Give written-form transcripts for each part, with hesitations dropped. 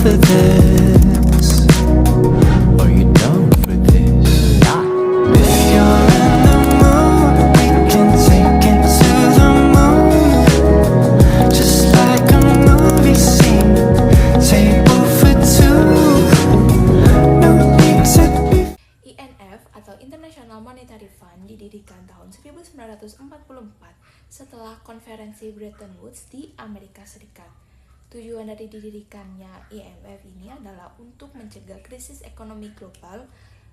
for this? Are you down for this? If you're in the mood, we can take it to the moon. Just like a movie scene, table for two. No need to be. IMF atau International Monetary Fund didirikan tahun 1944 setelah konferensi Bretton Woods di Amerika Serikat. Tujuan dari didirikannya IMF ini adalah untuk mencegah krisis ekonomi global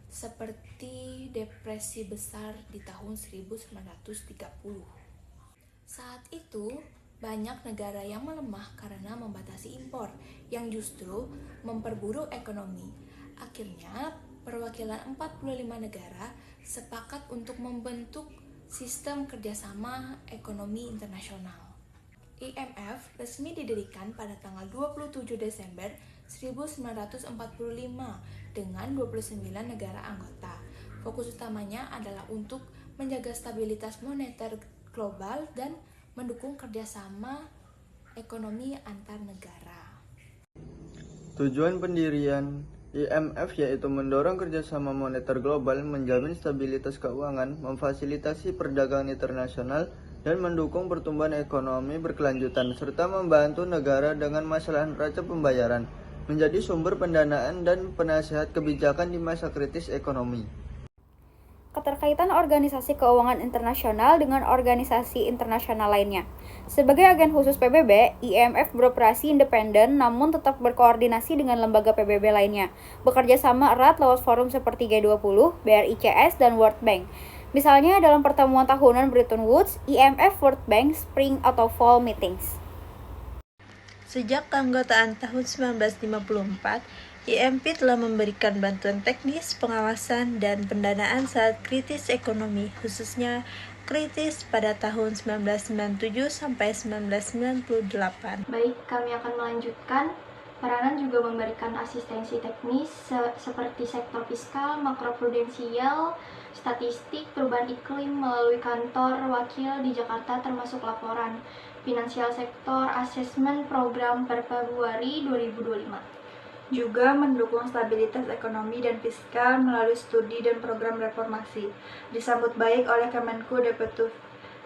seperti depresi besar di tahun 1930. Saat itu, banyak negara yang melemah karena membatasi impor, yang justru memperburuk ekonomi. Akhirnya, perwakilan 45 negara sepakat untuk membentuk sistem kerjasama ekonomi internasional. IMF resmi didirikan pada tanggal 27 Desember 1945 dengan 29 negara anggota. Fokus utamanya adalah untuk menjaga stabilitas moneter global dan mendukung kerjasama ekonomi antar negara. Tujuan pendirian IMF yaitu mendorong kerjasama moneter global, menjamin stabilitas keuangan, memfasilitasi perdagangan internasional, dan mendukung pertumbuhan ekonomi berkelanjutan, serta membantu negara dengan masalah neraca pembayaran, menjadi sumber pendanaan dan penasihat kebijakan di masa kritis ekonomi. Keterkaitan organisasi keuangan internasional dengan organisasi internasional lainnya. Sebagai agen khusus PBB, IMF beroperasi independen namun tetap berkoordinasi dengan lembaga PBB lainnya, bekerja sama erat lewat forum seperti G20, BRICS, dan World Bank. Misalnya dalam pertemuan tahunan Bretton Woods, IMF World Bank Spring atau Fall Meetings. Sejak keanggotaan tahun 1954, IMF telah memberikan bantuan teknis, pengawasan, dan pendanaan saat kritis ekonomi, khususnya kritis pada tahun 1997 sampai 1998. Baik, kami akan melanjutkan. Peranan juga memberikan asistensi teknis seperti sektor fiskal, makroprudensial, statistik, perubahan iklim melalui kantor wakil di Jakarta termasuk laporan, finansial sektor, asesmen program per Februari 2025. Juga mendukung stabilitas ekonomi dan fiskal melalui studi dan program reformasi. Disambut baik oleh Kemenku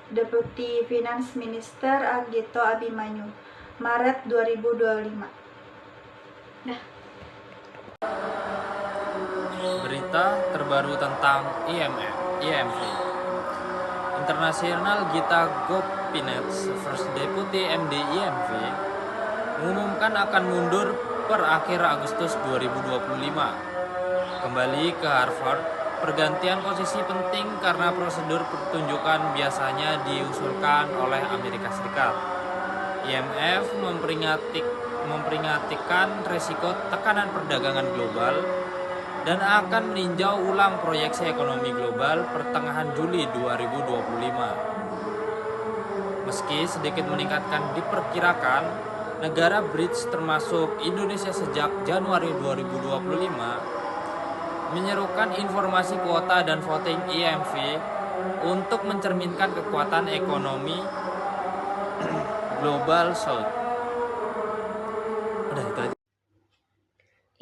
Deputi Finance Minister Ardhito Abimanyu, Maret 2025. Berita terbaru tentang IMF. International Gita Gopinath, First Deputy MD IMF, mengumumkan akan mundur per akhir Agustus 2025. Kembali ke Harvard, pergantian posisi penting karena prosedur pertunjukan biasanya diusulkan oleh Amerika Serikat. IMF memperingatkan resiko tekanan perdagangan global dan akan meninjau ulang proyeksi ekonomi global pertengahan Juli 2025. Meski sedikit meningkatkan diperkirakan, negara BRICS termasuk Indonesia sejak Januari 2025 menyerukan informasi kuota dan voting IMF untuk mencerminkan kekuatan ekonomi global South.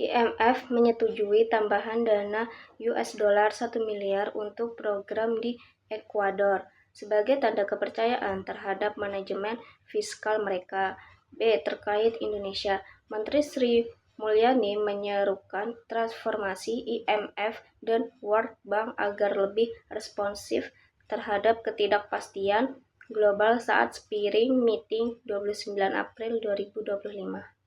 IMF menyetujui tambahan dana US dollar 1 miliar untuk program di Ekuador sebagai tanda kepercayaan terhadap manajemen fiskal mereka. B. Terkait Indonesia, Menteri Sri Mulyani menyerukan transformasi IMF dan World Bank agar lebih responsif terhadap ketidakpastian global saat Spring Meeting 29 April 2025.